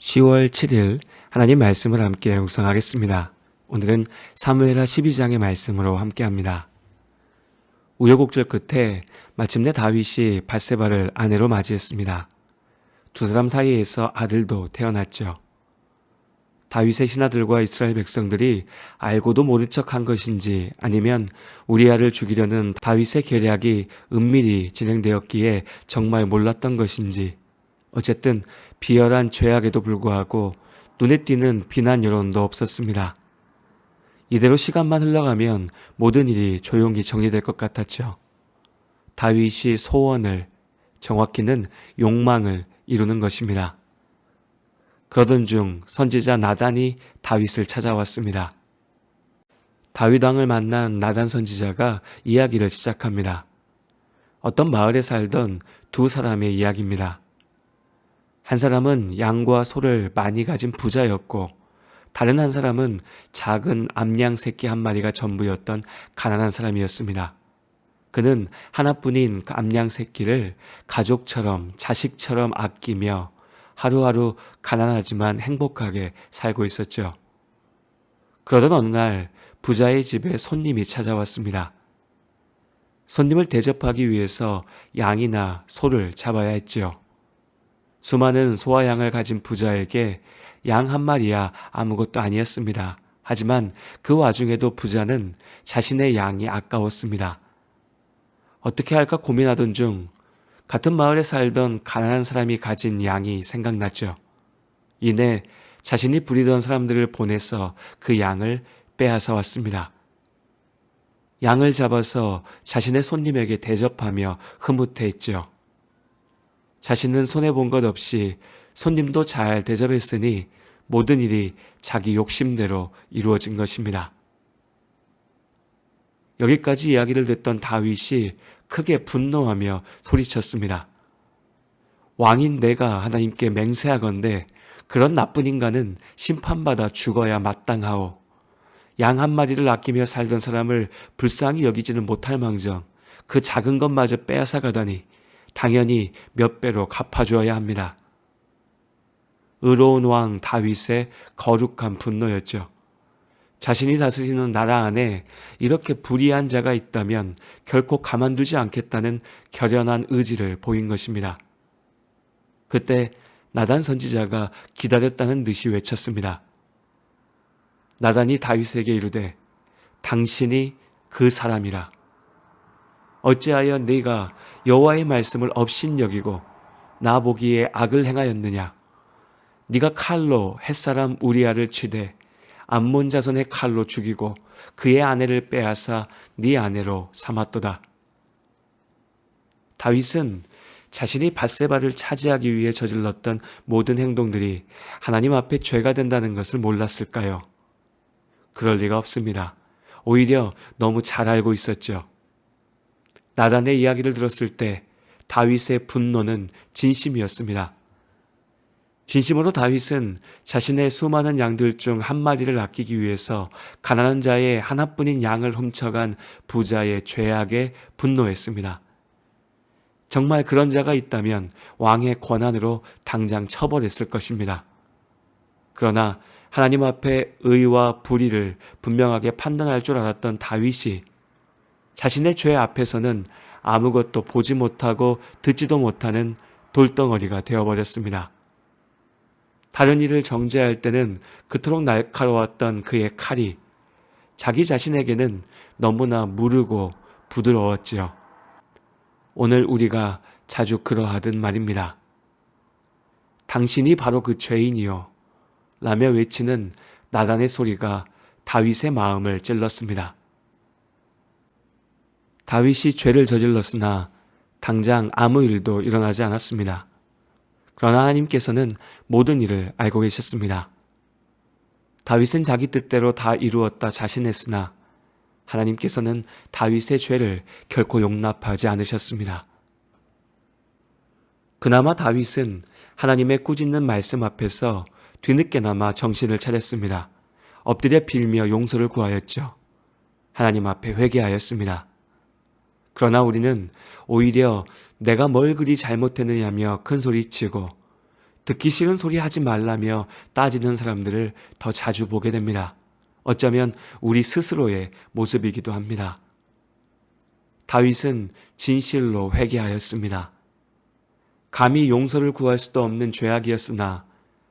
10월 7일 하나님 말씀을 함께 묵상하겠습니다. 오늘은 사무엘하 12장의 말씀으로 함께합니다. 우여곡절 끝에 마침내 다윗이 밧세바를 아내로 맞이했습니다. 두 사람 사이에서 아들도 태어났죠. 다윗의 신하들과 이스라엘 백성들이 알고도 모른 척한 것인지 아니면 우리아를 죽이려는 다윗의 계략이 은밀히 진행되었기에 정말 몰랐던 것인지 어쨌든 비열한 죄악에도 불구하고 눈에 띄는 비난 여론도 없었습니다. 이대로 시간만 흘러가면 모든 일이 조용히 정리될 것 같았죠. 다윗이 소원을, 정확히는 욕망을 이루는 것입니다. 그러던 중 선지자 나단이 다윗을 찾아왔습니다. 다윗 왕을 만난 나단 선지자가 이야기를 시작합니다. 어떤 마을에 살던 두 사람의 이야기입니다. 한 사람은 양과 소를 많이 가진 부자였고 다른 한 사람은 작은 암양 새끼 한 마리가 전부였던 가난한 사람이었습니다. 그는 하나뿐인 그 암양 새끼를 가족처럼 자식처럼 아끼며 하루하루 가난하지만 행복하게 살고 있었죠. 그러던 어느 날 부자의 집에 손님이 찾아왔습니다. 손님을 대접하기 위해서 양이나 소를 잡아야 했죠. 수많은 소와 양을 가진 부자에게 양 한 마리야 아무것도 아니었습니다. 하지만 그 와중에도 부자는 자신의 양이 아까웠습니다. 어떻게 할까 고민하던 중 같은 마을에 살던 가난한 사람이 가진 양이 생각났죠. 이내 자신이 부리던 사람들을 보내서 그 양을 빼앗아 왔습니다. 양을 잡아서 자신의 손님에게 대접하며 흐뭇해했죠. 자신은 손해본 것 없이 손님도 잘 대접했으니 모든 일이 자기 욕심대로 이루어진 것입니다. 여기까지 이야기를 듣던 다윗이 크게 분노하며 소리쳤습니다. 왕인 내가 하나님께 맹세하건대 그런 나쁜 인간은 심판받아 죽어야 마땅하오. 양 한 마리를 아끼며 살던 사람을 불쌍히 여기지는 못할 망정 그 작은 것마저 빼앗아 가다니 당연히 몇 배로 갚아주어야 합니다. 의로운 왕 다윗의 거룩한 분노였죠. 자신이 다스리는 나라 안에 이렇게 불의한 자가 있다면 결코 가만두지 않겠다는 결연한 의지를 보인 것입니다. 그때 나단 선지자가 기다렸다는 듯이 외쳤습니다. 나단이 다윗에게 이르되 당신이 그 사람이라. 어찌하여 네가 여호와의 말씀을 업신여기고 나보기에 악을 행하였느냐. 네가 칼로 햇사람 우리아를 치되 암몬 자손의 칼로 죽이고 그의 아내를 빼앗아 네 아내로 삼았도다. 다윗은 자신이 밧세바를 차지하기 위해 저질렀던 모든 행동들이 하나님 앞에 죄가 된다는 것을 몰랐을까요? 그럴 리가 없습니다. 오히려 너무 잘 알고 있었죠. 나단의 이야기를 들었을 때 다윗의 분노는 진심이었습니다. 진심으로 다윗은 자신의 수많은 양들 중 한 마리를 아끼기 위해서 가난한 자의 하나뿐인 양을 훔쳐간 부자의 죄악에 분노했습니다. 정말 그런 자가 있다면 왕의 권한으로 당장 처벌했을 것입니다. 그러나 하나님 앞에 의와 불의를 분명하게 판단할 줄 알았던 다윗이 자신의 죄 앞에서는 아무것도 보지 못하고 듣지도 못하는 돌덩어리가 되어버렸습니다. 다른 일을 정죄할 때는 그토록 날카로웠던 그의 칼이 자기 자신에게는 너무나 무르고 부드러웠지요. 오늘 우리가 자주 그러하듯 말입니다. 당신이 바로 그 죄인이요 라며 외치는 나단의 소리가 다윗의 마음을 찔렀습니다. 다윗이 죄를 저질렀으나 당장 아무 일도 일어나지 않았습니다. 그러나 하나님께서는 모든 일을 알고 계셨습니다. 다윗은 자기 뜻대로 다 이루었다 자신했으나 하나님께서는 다윗의 죄를 결코 용납하지 않으셨습니다. 그나마 다윗은 하나님의 꾸짖는 말씀 앞에서 뒤늦게나마 정신을 차렸습니다. 엎드려 빌며 용서를 구하였죠. 하나님 앞에 회개하였습니다. 그러나 우리는 오히려 내가 뭘 그리 잘못했느냐며 큰소리치고 듣기 싫은 소리 하지 말라며 따지는 사람들을 더 자주 보게 됩니다. 어쩌면 우리 스스로의 모습이기도 합니다. 다윗은 진실로 회개하였습니다. 감히 용서를 구할 수도 없는 죄악이었으나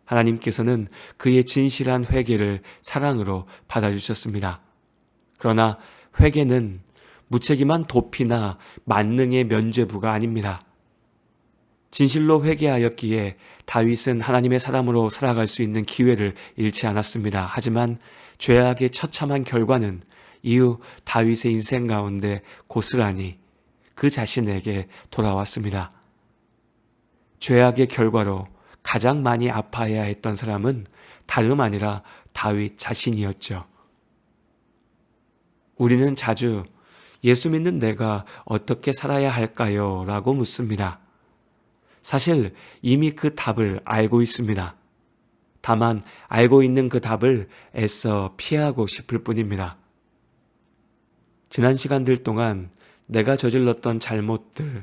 하나님께서는 그의 진실한 회개를 사랑으로 받아주셨습니다. 그러나 회개는 무책임한 도피나 만능의 면죄부가 아닙니다. 진실로 회개하였기에 다윗은 하나님의 사람으로 살아갈 수 있는 기회를 잃지 않았습니다. 하지만 죄악의 처참한 결과는 이후 다윗의 인생 가운데 고스란히 그 자신에게 돌아왔습니다. 죄악의 결과로 가장 많이 아파해야 했던 사람은 다름 아니라 다윗 자신이었죠. 우리는 자주 예수 믿는 내가 어떻게 살아야 할까요? 라고 묻습니다. 사실 이미 그 답을 알고 있습니다. 다만 알고 있는 그 답을 애써 피하고 싶을 뿐입니다. 지난 시간들 동안 내가 저질렀던 잘못들,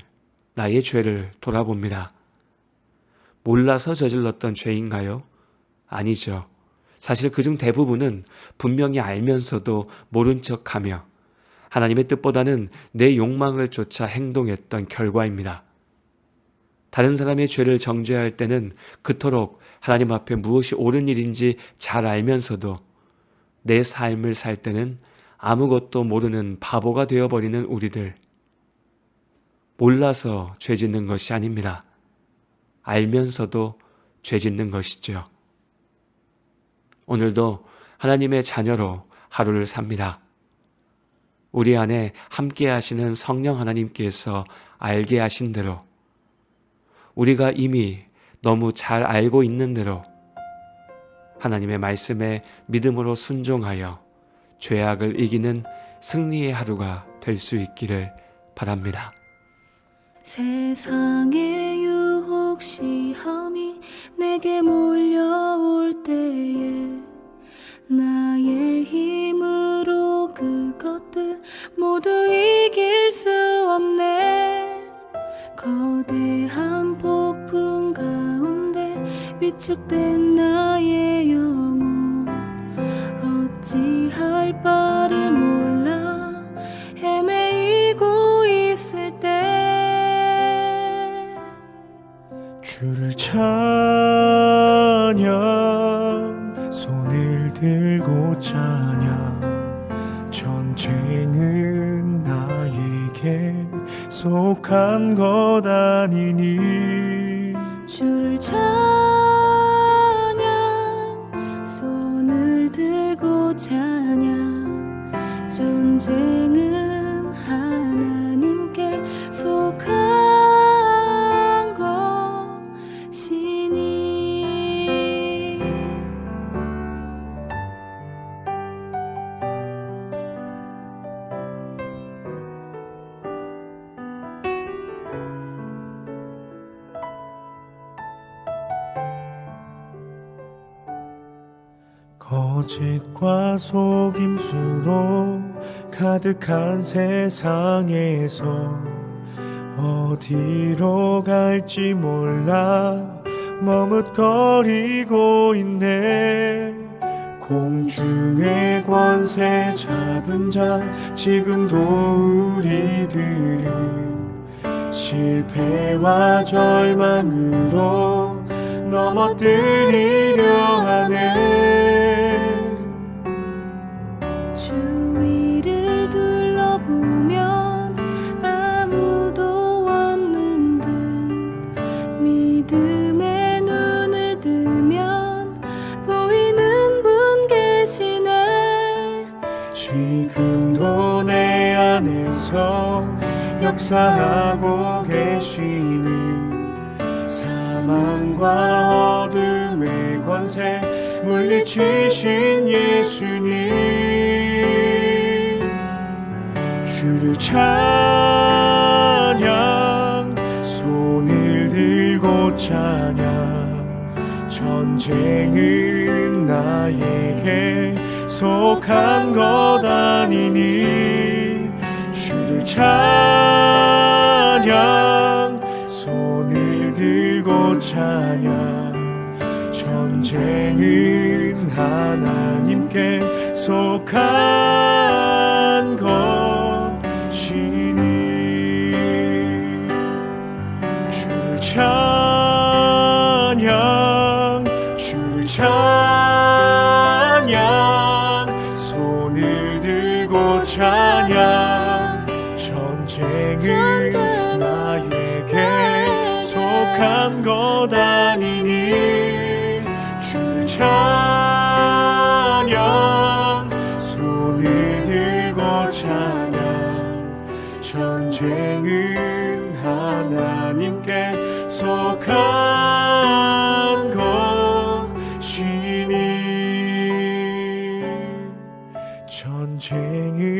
나의 죄를 돌아봅니다. 몰라서 저질렀던 죄인가요? 아니죠. 사실 그중 대부분은 분명히 알면서도 모른 척하며 하나님의 뜻보다는 내 욕망을 쫓아 행동했던 결과입니다. 다른 사람의 죄를 정죄할 때는 그토록 하나님 앞에 무엇이 옳은 일인지 잘 알면서도 내 삶을 살 때는 아무것도 모르는 바보가 되어버리는 우리들. 몰라서 죄 짓는 것이 아닙니다. 알면서도 죄 짓는 것이죠. 오늘도 하나님의 자녀로 하루를 삽니다. 우리 안에 함께 하시는 성령 하나님께서 알게 하신 대로 우리가 이미 너무 잘 알고 있는 대로 하나님의 말씀에 믿음으로 순종하여 죄악을 이기는 승리의 하루가 될 수 있기를 바랍니다. 세상의 유혹 시험이 내게 몰려올 때에 나의 힘으로 그것들 모두 이길 수 없네. 거대한 폭풍 가운데 위축된 나의 영혼 어찌할 바를 몰라 헤매이고 있을 때 주를 찬양 손을 들고 찬양 전쟁은 나에게 속한 것 아니니 주를 찬양 손을 들고 찬양 전쟁은 하나님께 속한 것이니. 거짓과 속임수로 가득한 세상에서 어디로 갈지 몰라 머뭇거리고 있네. 공중의 권세 잡은 자 지금도 우리들은 실패와 절망으로 넘어뜨리려 하네. 주위를 둘러보면 아무도 없는 듯 믿음의 눈을 들면 보이는 분 계시네. 지금도 내 안에서 역사하고 계시는 사망과 어둠의 권세 물리치신 예수님. 주를 찬양 손을 들고 찬양 전쟁은 나에게 속한 것 아니니. 주를 찬양 손을 들고 찬양 전쟁은 하나님께 속한 것이니 주를 찬양 주를 찬양 손을 들고 찬양 전쟁은 나에게 속한 것 아니니 주를 찬양 손을 들고 찬양 전쟁은 하나님께 속한 것이니 전쟁은